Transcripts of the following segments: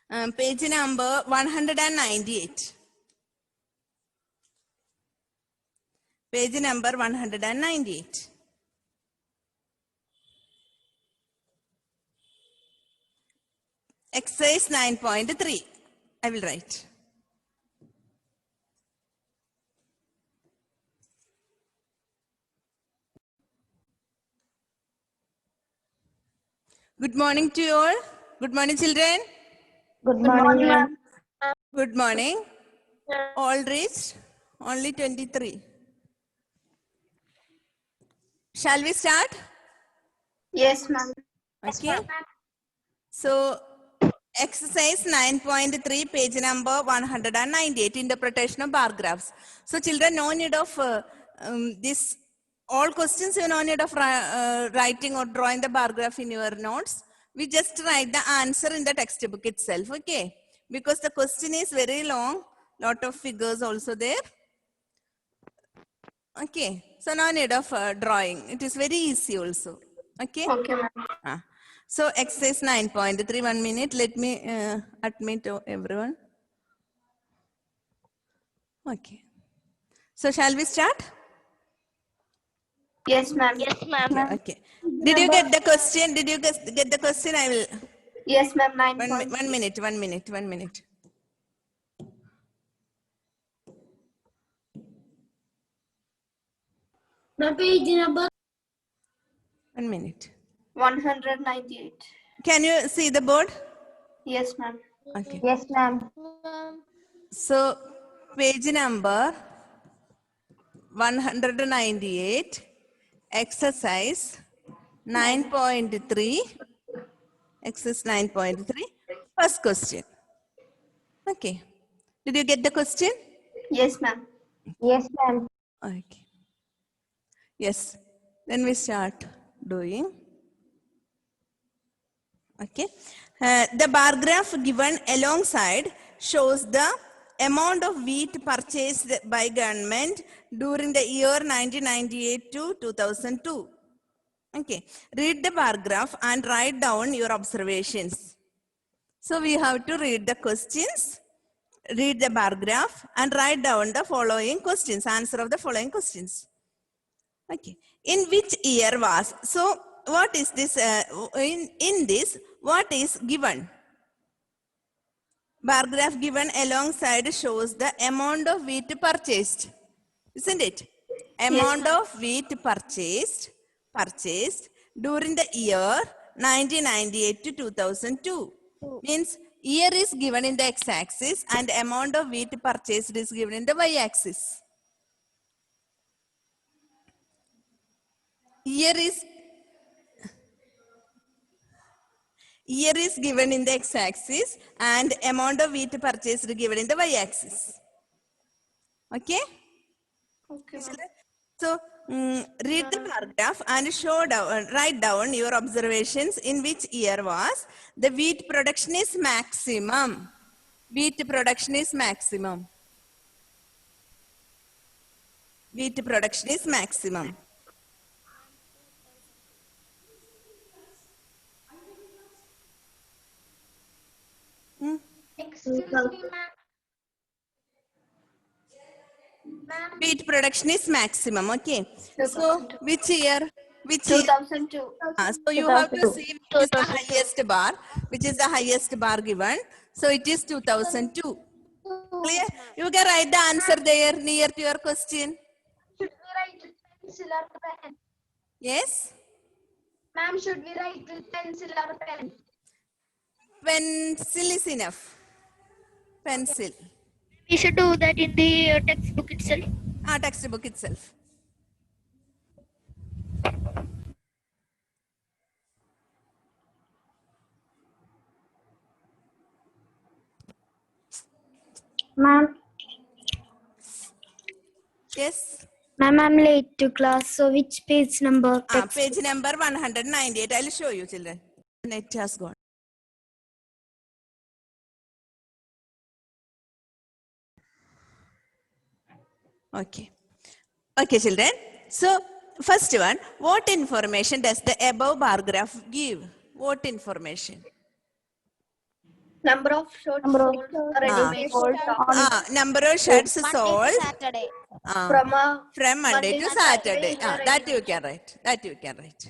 Page number 198. Page number 198. Exercise 9.3. I will write. Good morning to you all. Good morning, children. Good morning, ma'am. Good morning. All reached? Only 23. Shall we start? Yes, ma'am. Okay. So, exercise 9.3, page number 198, interpretation of bar graphs. So, children, no need of this, all questions you no need of writing or drawing the bar graph in your notes. We just write the answer in the textbook itself, okay? Because the question is very long, lot of figures also there. Okay, so no need of drawing. It is very easy also. Okay. Okay, ma'am. So exercise 9.3, 1 minute. Let me admit everyone. Okay. So shall we start? Yes, ma'am. Yes, Okay. Okay. Did you get the question? Did you get the question? I will. Yes, ma'am. 9 1 point. minute. 1 minute. 1 minute. The page number 1 minute. 198. Can you see the board? Yes, ma'am. Okay. Yes, ma'am. So page number 198, exercise 9.3, exercise 9.3, first question. Okay. Did you get the question? Yes, ma'am. Yes, ma'am. Okay. Yes. Then we start doing. Okay. The bar graph given alongside shows the amount of wheat purchased by government during the year 1998 to 2002. Okay. Read the bar graph and write down your observations. So we have to read the questions, read the bar graph, and write down the following questions, answer of the following questions. Okay. In which year was? So what is this? In this, what is given? Bar graph given alongside shows the amount of wheat purchased. Isn't it? Amount of wheat purchased during the year 1998 to 2002. Means year is given in the x-axis and amount of wheat purchased is given in the y-axis. Year is given in the x-axis and amount of wheat purchased given in the y-axis. Okay? Okay, ma'am. So, read the paragraph and write down your observations in which year was the wheat production is maximum. Wheat production is maximum. Wheat production is maximum. Excuse me, ma'am. Wheat production is maximum. Okay. So, which year? Which year? 2002. So you have to see which is the highest bar, which is the highest bar given. So it is 2002. Clear? You can write the answer there near to your question. Should we write with pencil or pen? Yes? Ma'am, should we write with pencil or pen? Pencil is enough. Pencil. We should do that in the textbook itself. Textbook itself. Ma'am. Yes? Ma'am, I'm late to class, so which page number? Page number 198. I will show you, children. Net has gone. Okay. Okay, children. So, first one, what information does the above bar graph give? What information? Number of shirts sold ready-made shop Number of shirts sold Saturday. from from Monday to Saturday. in a That you ready-made can write. That you can write.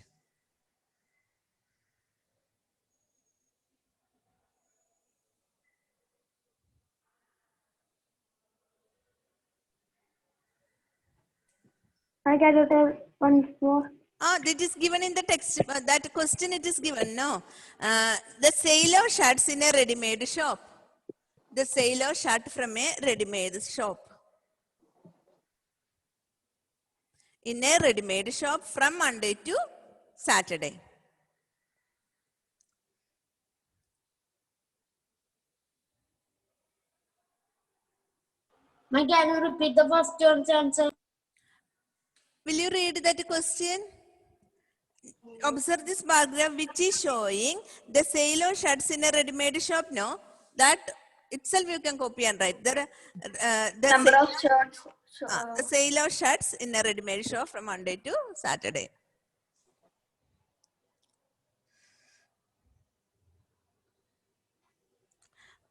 I can do it once more. That is given in the text. That question it is given. No. The sale of shirts in a ready-made shop. The sale of shirt from a ready-made shop. In a ready-made shop from Monday to Saturday. Can you repeat the first one's answer? Will you read that question? Observe this bar graph which is showing the sale of shirts in a ready-made shop. No, that itself you can copy and write. The number of shirts. the sale of shirts in a ready-made shop from Monday to Saturday.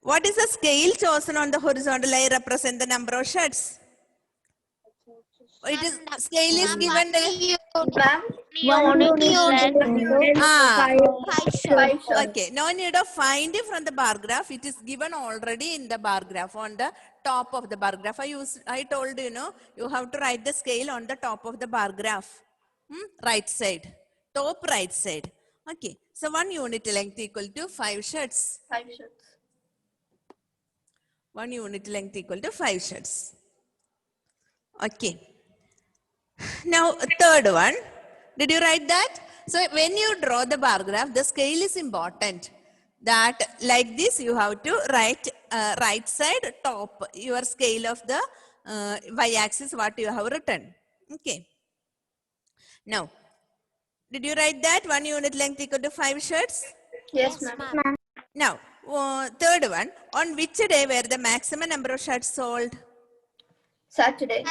What is the scale chosen on the horizontal line represent the number of shirts? It is scale is given. Ma'am, Okay, no need of finding from the bar graph. It is given already in the bar graph on the top of the bar graph. I told you, you have to write the scale on the top of the bar graph. Right side, top right side. Okay, so 1 unit length equal to 5 shirts. 5 shirts. 1 unit length equal to 5 shirts. Okay. Now, third one. Did you write that? So, when you draw the bar graph, the scale is important. That like this, you have to write right side top, your scale of the y-axis, what you have written. Okay. Now, did you write that 1 unit length equal to 5 shirts? Yes, ma'am. Now, third one. On which day were the maximum number of shirts sold? Saturday.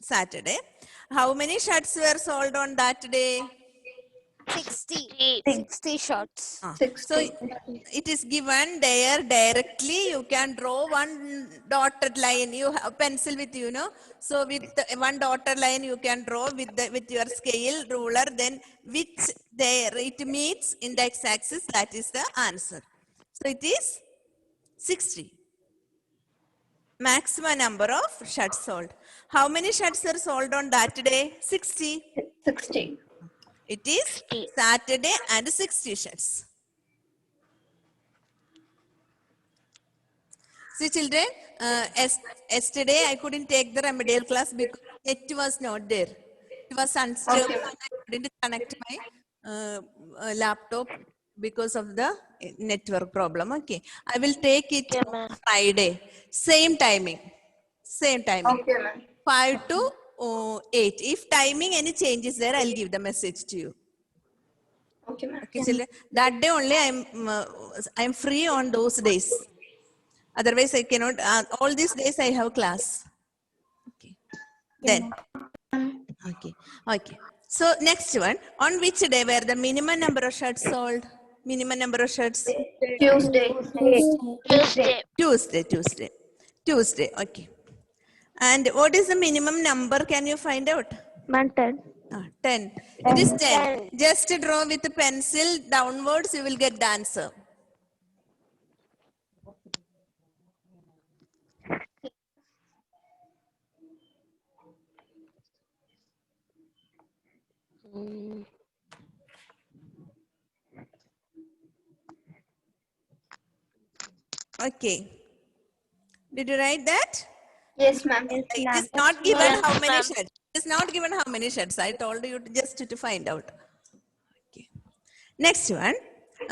Saturday. How many shirts were sold on that day? 60 shots. 60. So it is given there directly. You can draw one dotted line. You have pencil with you, So with one dotted line you can draw with your scale ruler. Then which there it meets in the x-axis. That is the answer. So it is 60. Maximum number of shirts sold. How many shirts are sold on that day? 60. 60. It is Saturday and 60 shirts. See children, yesterday I couldn't take the remedial class because it was not there. It was unstable. Okay. I couldn't connect my laptop because of the network problem. Okay, I will take it on Friday. Same timing. Same timing. Okay, ma'am. 5 to 8. If timing any changes there, I'll give the message to you. Okay, ma'am. Okay, children. That day only I'm free on those days. Otherwise, I cannot. All these days I have class. Okay. Then. Okay. Okay. So next one. On which day were the minimum number of shirts sold? Minimum number of shirts? Tuesday. Tuesday. Okay. And what is the minimum number? Can you find out? 10. 10. It is 10. Just draw with a pencil downwards, you will get the answer. Okay. Did you write that? Yes, ma'am. It is not given how many shirts. It is not given how many shirts. I told you just to find out. Okay. Next one.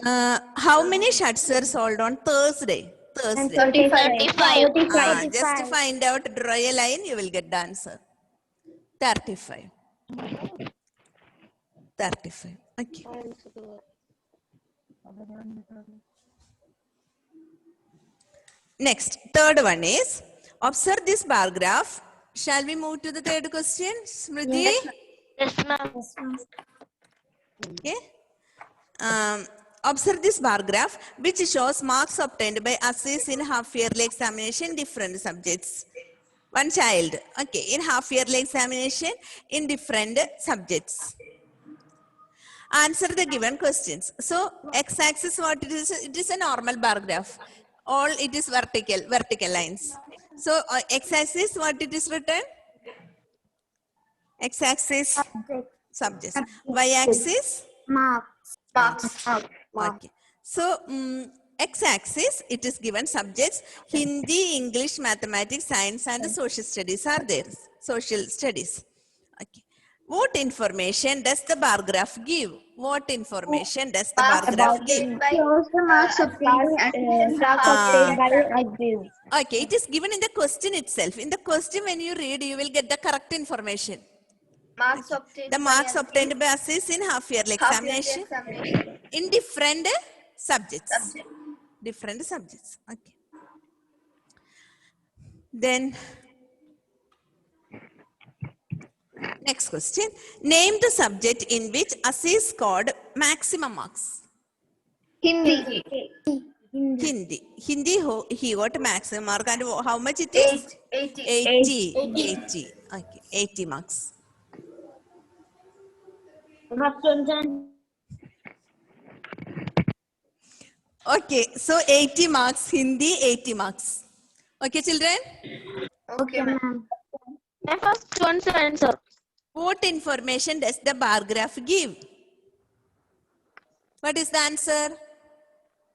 How many shirts were sold on Thursday? 35. Just to find out, draw a line, you will get the answer. 35. 35. Okay. Next, third one is, observe this bar graph. Shall we move to the third question, Smriti? Yes, ma'am. Okay. Observe this bar graph, which shows marks obtained by ASIS in half-yearly examination different subjects. One child, okay, in half-yearly examination in different subjects. Answer the given questions. So, x-axis what it is? It is a normal bar graph. All it is vertical lines. So, x-axis what it is written? X-axis subjects. Y-axis Marks. okay. So, x-axis, it is given subjects. Hindi, English, mathematics, science, and social studies are there. Social studies. Okay. What information does the bar graph give? What information does the bar graph give? Shows the marks obtained by ASIS. Okay, it is given in the question itself. In the question, when you read, you will get the correct information. Marks obtained. The marks obtained by ASIS in half-yearly examination in different subjects. Different subjects. Okay. Then, next question. Name the subject in which ASIS scored maximum marks. Hindi. Hindi. Hindi, he got maximum mark, and how much it is? 80. 80. Okay, 80 marks. Okay, so 80 marks, Hindi 80 marks. Okay, children? Okay, ma'am. My first one's answer. What information does the bar graph give? What is the answer?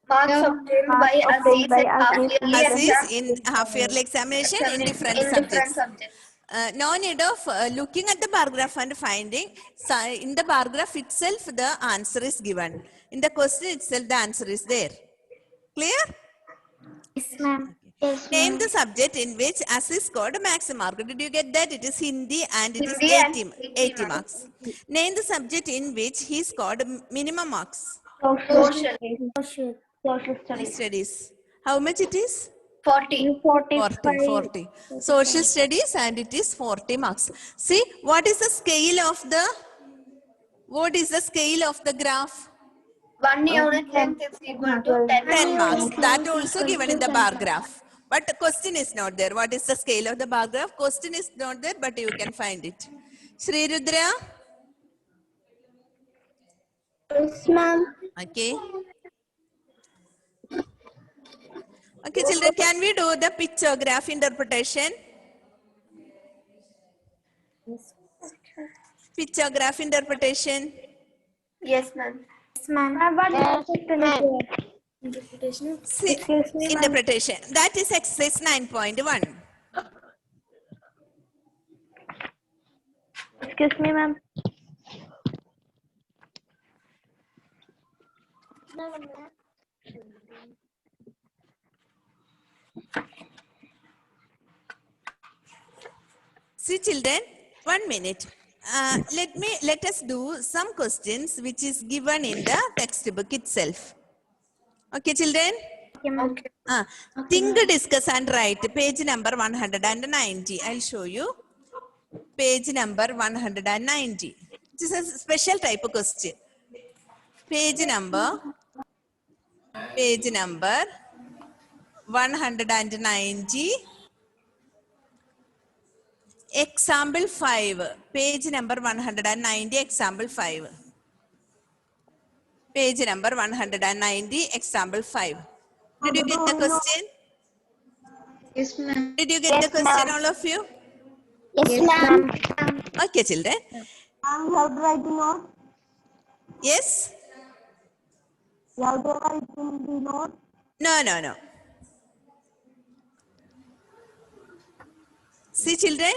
Marks obtained by ASIS in half-yearly examination in different subjects. No need of looking at the bar graph and finding. So in the bar graph itself, the answer is given. In the question itself, the answer is there. Clear? Yes, ma'am. Name the subject in which ASIS scored maximum mark. Did you get that? It is Hindi and it is Hindi and 80 marks. Name the subject in which he scored minimum marks. Social. Studies. How much it is? 40. 40. Social studies and it is 40 marks. See, what is the scale of the graph? 1 unit length is equal to 10 marks. That also given in the bar graph. But the question is not there. What is the scale of the bar graph? Question is not there, but you can find it. Sri Rudra? Yes, ma'am. Okay. Okay, children, can we do the picture graph interpretation? Picture graph interpretation. Yes, ma'am. Yes, ma'am. See, interpretation. That is exercise 9.1. Excuse me, ma'am. See, children, 1 minute. Let us do some questions which is given in the textbook itself. Okay, children? Okay. Think, discuss and write. Page number 190. I'll show you. Page number 190. This is a special type of question. Page number 190. Example 5. Page number 190. Example 5. Page number 190. Example 5. Did you get the question? Yes, ma'am. Did you get the question, all of you? Yes, ma'am. Okay, children. You have to write the note. Yes? You have to write in the note. No. See, children,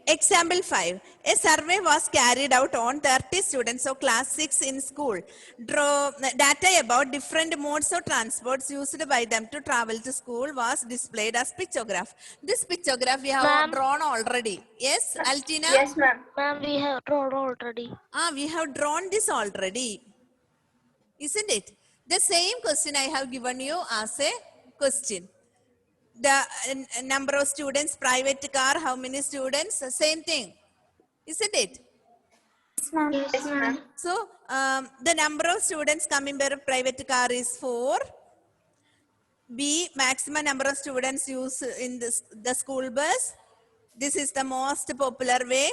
example 5. A survey was carried out on 30 students of class 6 in school. Draw data about different modes of transports used by them to travel to school was displayed as pictograph. This pictograph we have drawn already. Yes, Altina? Yes, ma'am. Ma'am, we have drawn already. We have drawn this already. Isn't it? The same question I have given you as a question. The number of students, private car, how many students, same thing. Isn't it? Yes, ma'am. So the number of students coming by a private car is 4. B, maximum number of students use in the school bus. This is the most popular way.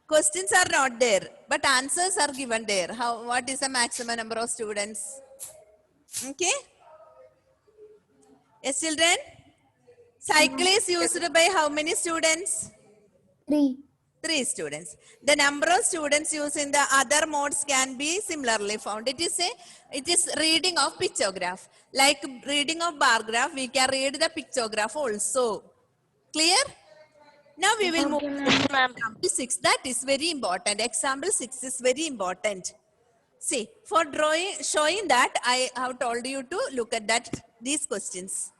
Questions are not there, but answers are given there. What is the maximum number of students? Okay. Yes, children. Cycle is used by how many students? 3. 3 students. The number of students used in the other modes can be similarly found. It is reading of pictograph. Like reading of bar graph, we can read the pictograph also. Clear? Now we will move to example 6. That is very important. Example 6 is very important. See, for showing that, I have told you to look at these questions.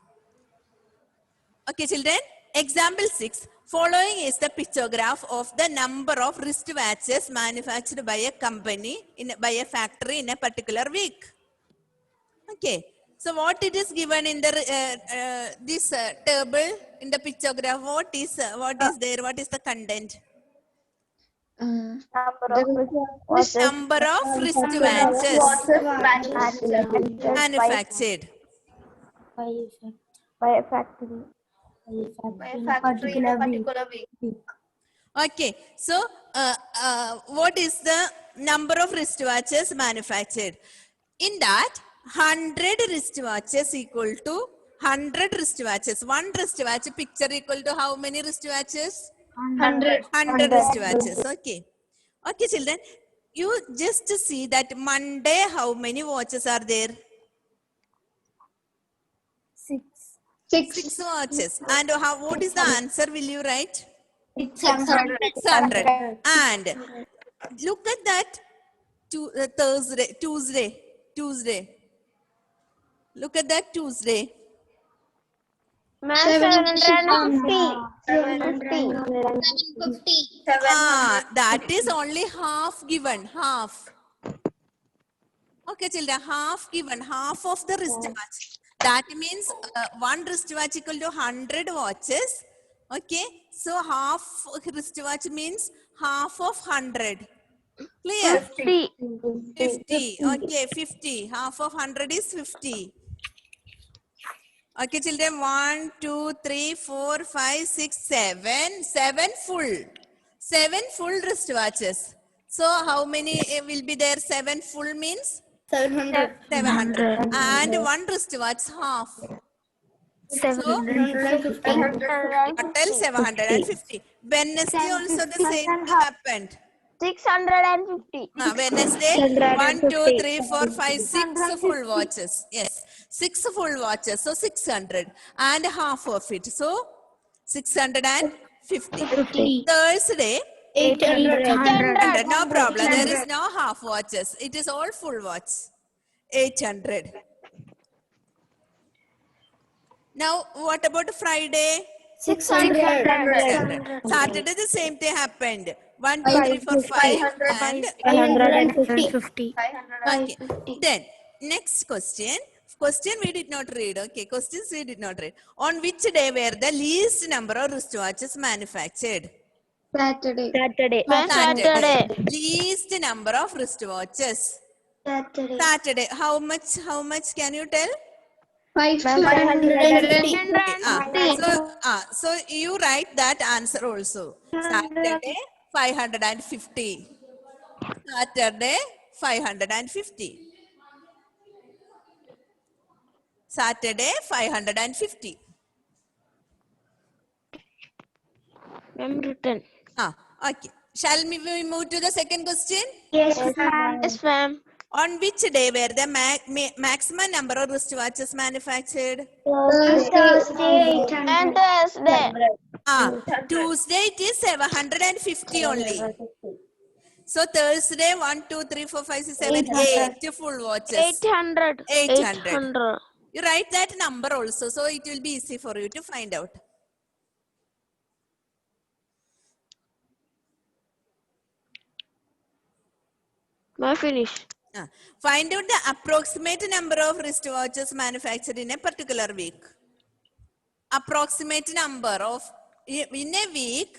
Okay, children. Example 6. Following is the pictograph of the number of wristwatches manufactured by a company by a factory in a particular week. Okay. So what it is given in the this table in the pictograph? What is there? What is the content? Number of wristwatches manufactured. By a factory. By a factory in a particular week. Okay, so what is the number of wristwatches manufactured? In that, 100 wristwatches equal to 100 wristwatches. One wristwatch picture equal to how many wristwatches? 100. 100 wristwatches. Okay. Okay, children. You just see that Monday, how many watches are there? 6 watches. And what is the answer? Will you write? 600. 600. And look at that Tuesday. Look at that Tuesday. 750. That is only half given. Half. Okay, children. Half given. Half of the wristwatch. That means one wristwatch equal to 100 watches. Okay. So half wristwatch means half of 100. Clear? 50. 50. Okay, 50. Half of 100 is 50. Okay, children. 1, 2, 3, 4, 5, 6, 7. 7 full. 7 full wristwatches. So how many will be there? 7 full means? 700. 700. And one wristwatch half. So, total 750. Wednesday also the same thing happened. 650. Wednesday, 1, 2, 3, 4, 5, 6 full watches. Yes, 6 full watches. So 600 and half of it. So 650. Thursday, 800. No problem. There is no half watches. It is all full watch. 800. Now, what about Friday? 600. Saturday, the same thing happened. 1, 2, 3, 4, 5, and 550. okay. Then, next question. Question we did not read. Okay, questions we did not read. On which day were the least number of wristwatches manufactured? Saturday. Saturday. Least number of wristwatches. Saturday. How much can you tell? 550. So you write that answer also. Saturday 550. Saturday 550. Saturday 550. Ma'am, written. Okay. Shall we move to the second question? Yes, ma'am. On which day were the maximum number of wristwatches manufactured? Thursday. And Thursday. Tuesday it is 750 only. So Thursday 1, 2, 3, 4, 5, 6, 7, 8 full watches. 800. 800. You write that number also, so it will be easy for you to find out. May finish. Find out the approximate number of wristwatches manufactured in a particular week. Approximate number of, in a week,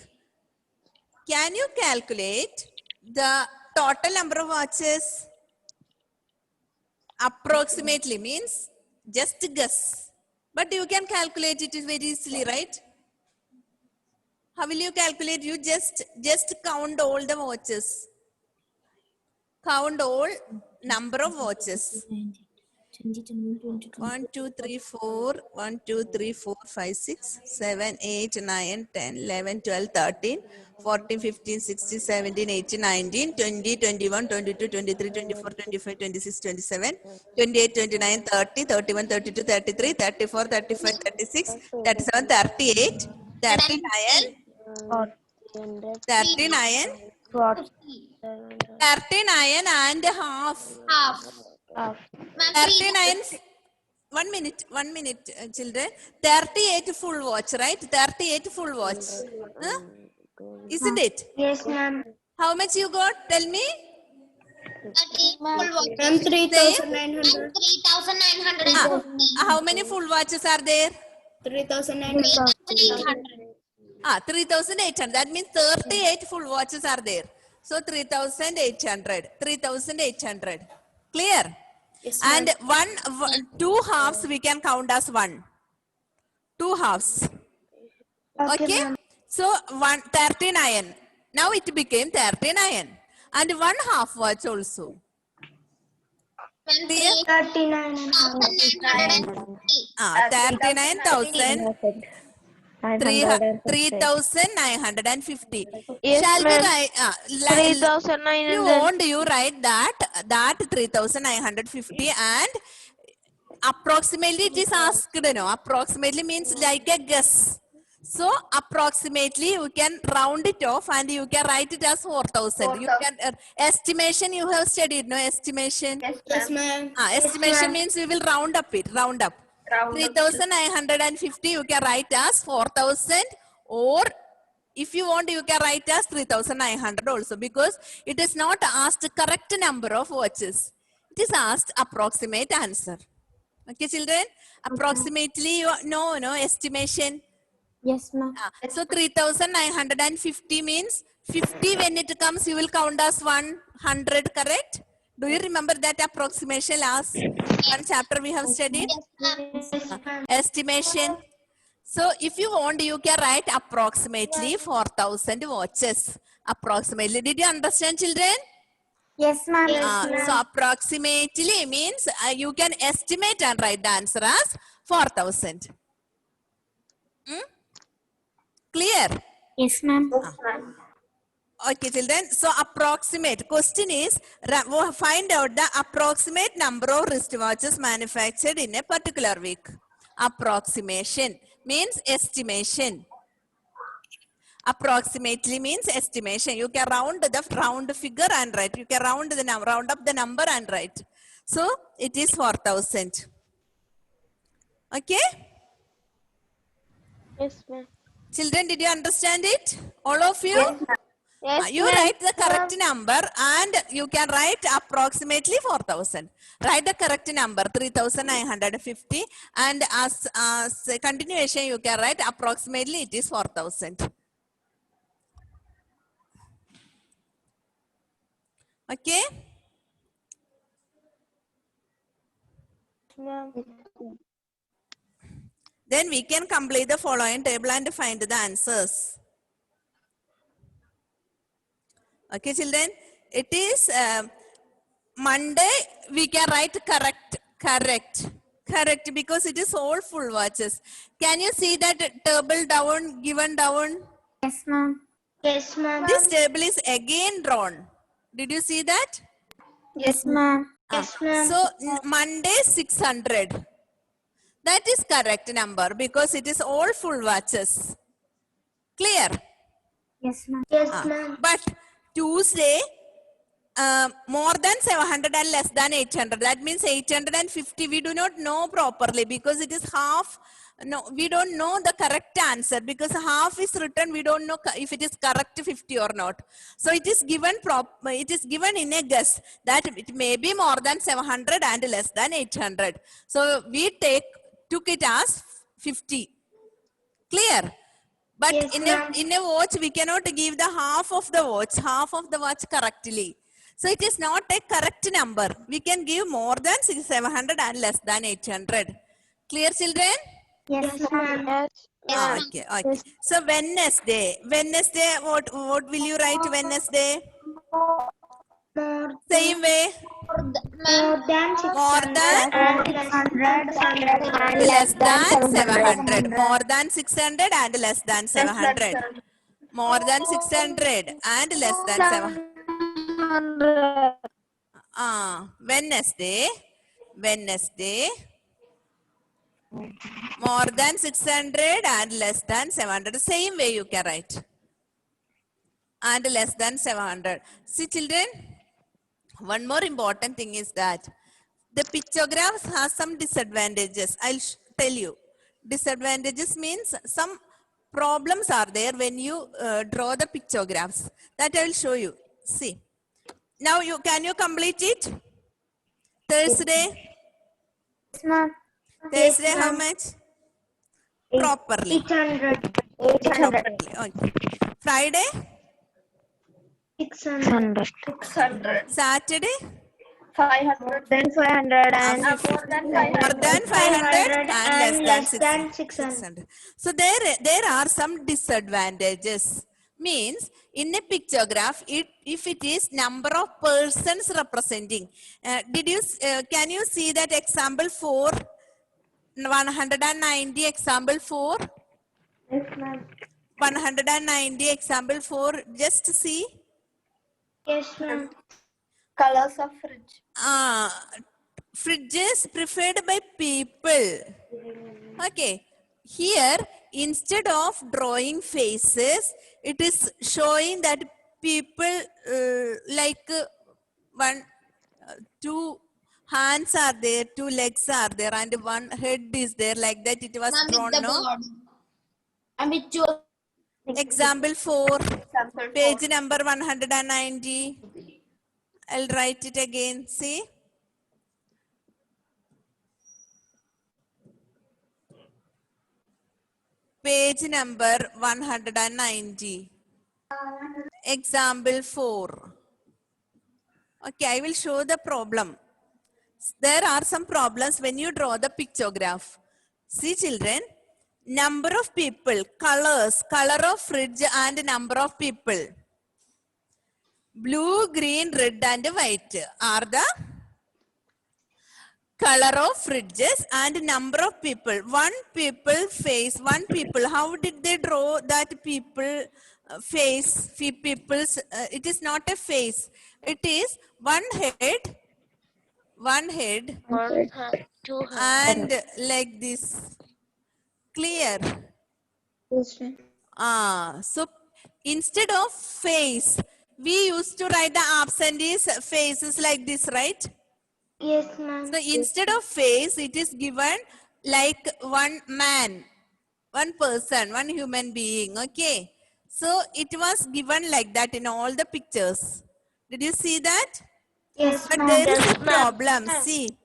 Can you calculate the total number of watches? Approximately means just guess. But you can calculate it very easily, right? How will you calculate? You just count all the watches. Count all number of watches. 1, 2, 3, 4, 1, 2, 3, 4, 5, 6, 7, 8, 9, 10, 11, 12, 13, 14, 15, 16, 17, 18, 19, 20, 21, 22, 23, 24, 25, 26, 27, 28, 29, 30, 31, 32, 33, 34, 35, 36, 37, 38, 39, 39, 39 and half. Half. Ma'am, 39, 1 minute, children. 38 full watch, right? 38 full watch. Huh? Isn't it? Yes, ma'am. How much you got? Tell me. 3,900. 3,900. How many full watches are there? 3,800. 3,800. That means 38 full watches are there. So 3,800. 3,800. Clear? Yes, And two halves we can count as 1. 2 halves. Okay? So 39. Now it became 39. And 1 half watch also. Clear? 39,000. 3,950. Yes, Shall we ma'am. write? You 3,900. want you write that 3,950 and approximately it is asked. No, approximately means like a guess. So approximately you can round it off and you can write it as 4,000. You can estimation you have studied. No estimation. Yes, ma'am. Estimation means we will round up it. Round up. 3,950 you can write as 4,000, or if you want you can write as 3,900 also, because it is not asked correct number of watches. It is asked approximate answer. Okay, children? Approximately, no estimation. Yes, ma'am. So 3,950 means 50 when it comes you will count as 100, correct? Do you remember that approximation last one chapter we have studied? Estimation. So if you want you can write approximately 4,000 watches. Approximately. Did you understand, children? Yes, ma'am. So approximately means you can estimate and write the answer as 4,000. Clear? Yes, ma'am. Okay, children. So approximate. Question is find out the approximate number of wristwatches manufactured in a particular week. Approximation means estimation. Approximately means estimation. You can round figure and write. You can round up the number and write. So it is 4,000. Okay? Yes, ma'am. Children, did you understand it? All of you? Yes, You ma'am. write the correct number and you can write approximately 4,000. Write the correct number 3,950 and as a continuation you can write approximately it is 4,000. Okay? Then we can complete the following table and find the answers. Okay, children? It is Monday, we can write correct, because it is all full watches. Can you see that table down, given down? Yes, ma'am. Yes, ma'am. This table is again drawn. Did you see that? Yes, ma'am. Yes, ma'am. So Monday 600. That is correct number because it is all full watches. Clear? Yes, ma'am. Yes, But Tuesday, more than 700 and less than 800. That means 850 we do not know properly because it is half. No, we don't know the correct answer because half is written. We don't know if it is correct 50 or not. So it is given in a guess that it may be more than 700 and less than 800. So we took it as 50. Clear? But Yes, ma'am. in a watch, we cannot give the half of the watch correctly. So it is not a correct number. We can give more than 700 and less than 800. Clear, children? Yes, ma'am. Yes. Ma'am. Okay, okay. So Wednesday, what will you write Wednesday? More Same way, more than more than 600 and less than 700. More than 600 and less than 700. More than 600 and less than 700. Wednesday, more than 600 and less than 700. Same way you can write. And less than 700. See, children, one more important thing is that the pictographs has some disadvantages. I'll tell you. Disadvantages means some problems are there when you draw the pictographs. That I will show you. See. Now can you complete it? Thursday. Yes, ma'am. Thursday how much? Properly. 800. Properly. Okay. Friday. 600. Saturday. 500. Then 500 and More than 500 and less than 600. So there are some disadvantages. Means in a pictograph, if it is number of persons representing, can you see that example 4, 190 example 4, Yes, ma'am. 190 example 4, just see. Yes, ma'am. Colors of fridge. Fridges preferred by people. Okay. Here, instead of drawing faces, it is showing that people two hands are there, two legs are there, and one head is there. Like that, it was drawn. No? Example 4, page number 190. I'll write it again. See. Page number 190. Example 4. Okay, I will show the problem. There are some problems when you draw the pictograph. See, children, number of people, colors, color of fridge and number of people. Blue, green, red and white are the color of fridges and number of people. One people face, one people. How did they draw that people face? People's, it is not a face. It is one head, One hand, two hands. and like this. Clear? Yes, ma'am. So instead of face, we used to write the absentees faces like this, right? Yes, ma'am. So instead of face, it is given like one man, one person, one human being. Okay. So it was given like that in all the pictures. Did you see that? Yes, But ma'am. there is a Yes, ma'am. problem. See.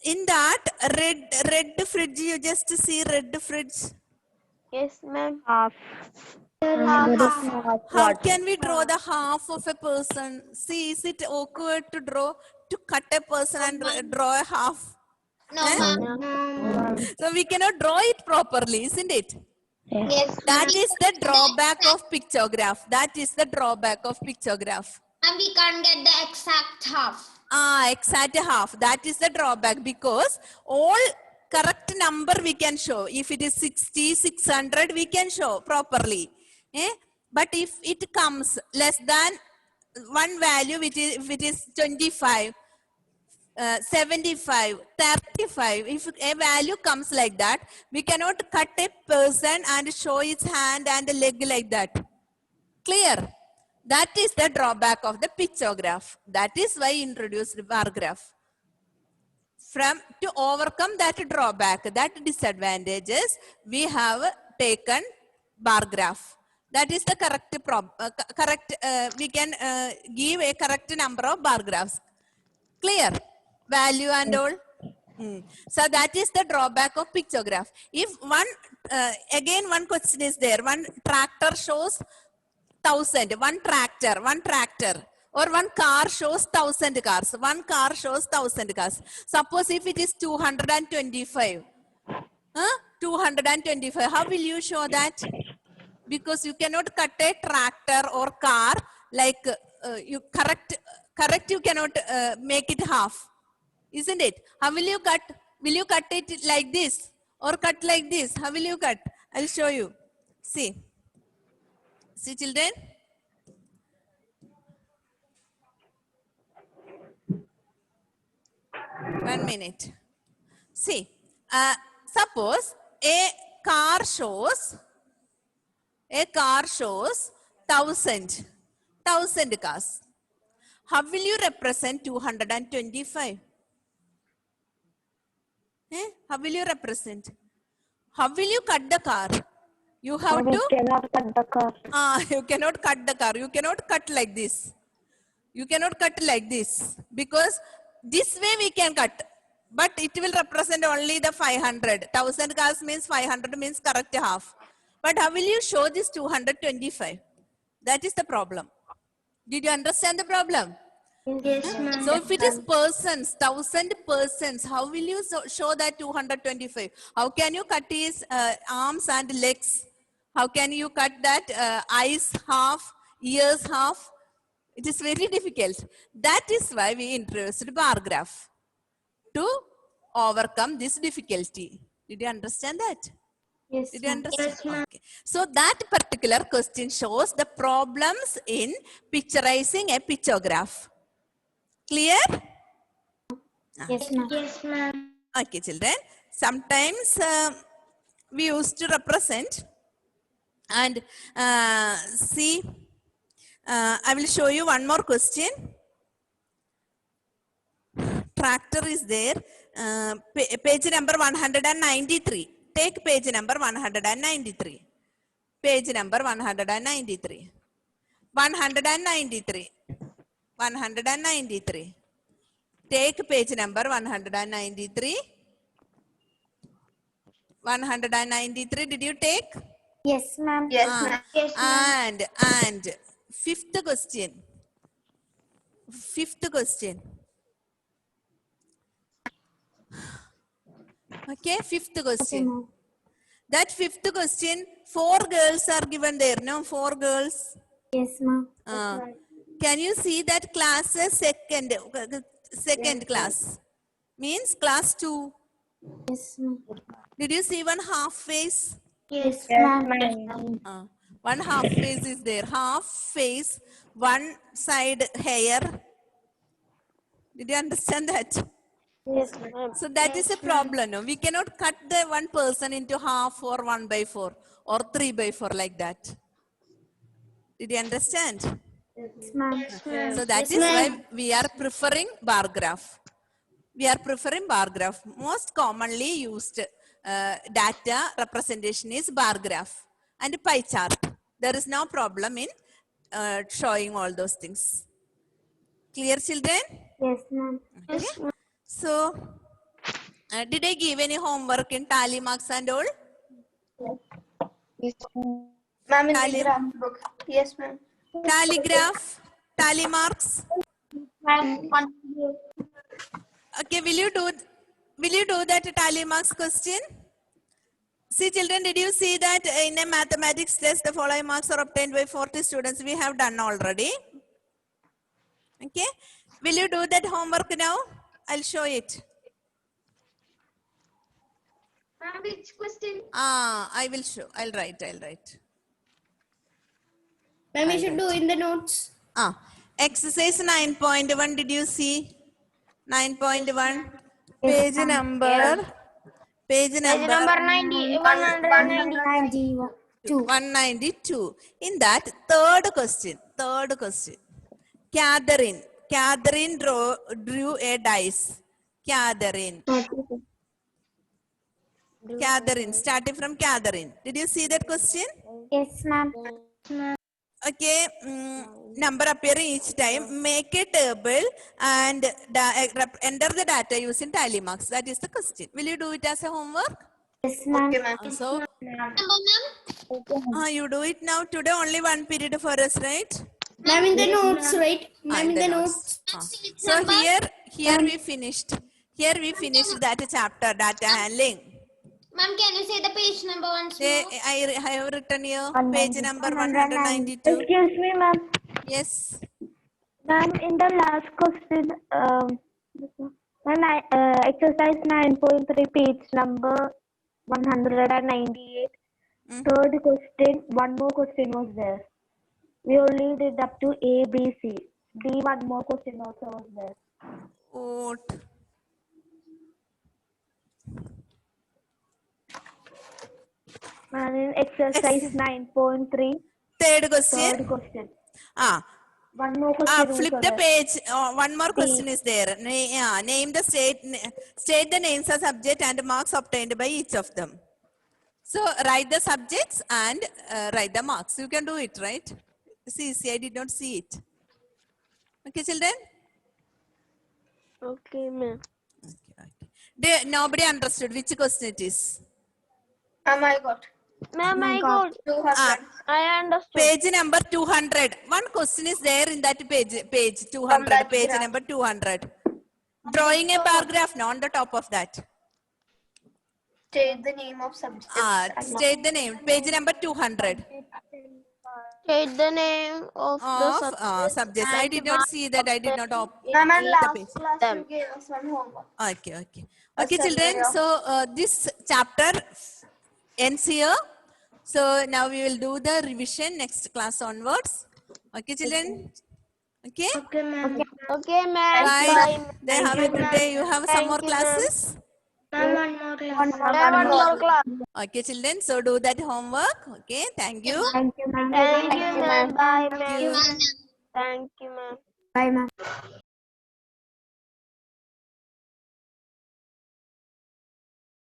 In that red fridge, you just see red fridge. Yes, ma'am. How can we draw the half of a person? See, is it awkward to cut a person and draw a half? So we cannot draw it properly, isn't it? Yes. That is the drawback of pictograph. That is the drawback of pictograph. And we can't get the exact half. Exact half. That is the drawback because all correct number we can show. If it is 60, 600, we can show properly. But if it comes less than one value, if it is 25, 75, 35, if a value comes like that, we cannot cut a person and show its hand and leg like that. Clear? That is the drawback of the pictograph. That is why I introduced the bar graph. To overcome that drawback, that disadvantages, we have taken bar graph. That is the correct, we can give a correct number of bar graphs. Clear? Value and all. So that is the drawback of pictograph. If again one question is there. One tractor shows 1000. One tractor. Or one car shows 1000 cars. One car shows 1000 cars. Suppose if it is 225. 225. How will you show that? Because you cannot cut a tractor or car like you correct you cannot make it half, isn't it? How will you cut? Will you cut it like this or cut like this? How will you cut? I'll show you. See children. One minute. See, suppose a car shows 1000 cars. How will you represent 225? How will you represent? How will you cut the car? You have to. Cannot cut the car. You cannot cut the car. You cannot cut like this. You cannot cut like this because this way we can cut, but it will represent only the 500. 1000 cars means 500 means correct half. But how will you show this 225? That is the problem. Did you understand the problem? Yes, ma'am. So if it is persons, 1000 persons, how will you show that 225? How can you cut his arms and legs? How can you cut that eyes half, ears half? It is very difficult. That is why we introduced bar graph to overcome this difficulty. Did you understand that? Yes, Did you ma'am. understand? Okay. So that particular question shows the problems in picturizing a pictograph. Clear? Yes, ma'am. Yes, ma'am. Okay, children. Sometimes we used to represent and see. I will show you one more question. Tractor is there. Page number 193. Take page number 193. Page number 193. 193. 193. Take page number 193. 193. Did you take? Yes, ma'am. Yes, ma'am. Yes, ma'am. And fifth question. Fifth question. Okay, fifth question. ma'am. That fifth question, 4 girls are given there. No, 4 girls. Yes, ma'am. Can you see that class second class? Means class 2. Yes, ma'am. Did you see one half face? Yes, ma'am. One half face is there. Half face, one side hair. Did you understand that? Yes, ma'am. So that is a problem. No? We cannot cut the one person into half or 1/4 or 3/4 like that. Did you understand? Yes, ma'am. So that is why we are preferring bar graph. We are preferring bar graph. Most commonly used data representation is bar graph and pie chart. There is no problem in showing all those things. Clear, children? Yes, ma'am. Okay. So, did I give any homework in tally marks and all? Yes, ma'am. Tally, book. Yes, ma'am. tally graph, tally marks. Okay, will you do that tally marks question? See, children, did you see that in a mathematics test, the following marks are obtained by 40 students? We have done already. Okay. Will you do that homework now? I'll show it. Ma'am, which question? I will show. I'll write. Ma'am, we should do in the notes. Exercise 9.1. Did you see? 9.1. Page number 192. In that, third question. Catherine drew a dice. Catherine, starting from Catherine. Did you see that question? Yes, ma'am. Okay, number appearing each time. Make a table and enter the data using tally marks. That is the question. Will you do it as a homework? Yes, ma'am. So You do it now. Today only one period for us, right? Ma'am, in the notes, right? Ma'am, in the notes. So here we finished. Here we finished that chapter, data handling. Ma'am, can you say the page number once more? I have written here page number 192. Excuse me, ma'am. Yes. Ma'am, in the last question, exercise 9.3, page number 198. Third question, one more question was there. We only did up to A, B, C. D, one more question also was there. What? And in exercise 9.3, Third question. third question. One more question. Flip the page. One more question is there. Name the state the names of subject and marks obtained by each of them. So write the subjects and write the marks. You can do it, right? See, I did not see it. Okay, children? Okay, ma'am. Okay. Nobody understood which question it is. Ma'am, I got. Ma'am, I got. 200. I understood. Page number 200. One question is there in that page 200. that Page graph. number 200. Drawing a paragraph on the top of that. State the name of subject. State the name. Page number 200. State the name of the Subjects. I did not see that. I did not open Ma'am, and the last page. class you gave us one homework. Okay. Okay, children. So this chapter ends here. So now we will do the revision next class onwards. Okay, children. Okay. Okay, ma'am. Okay, ma'am. Bye. Then have a good day. You have some more Thank you, ma'am. classes. Ma'am, one more class. One more class. Okay, children. So do that homework. Okay. Thank you. Thank you, ma'am. Thank you, ma'am. Bye, Thank you. ma'am. Thank you, ma'am. Bye, ma'am.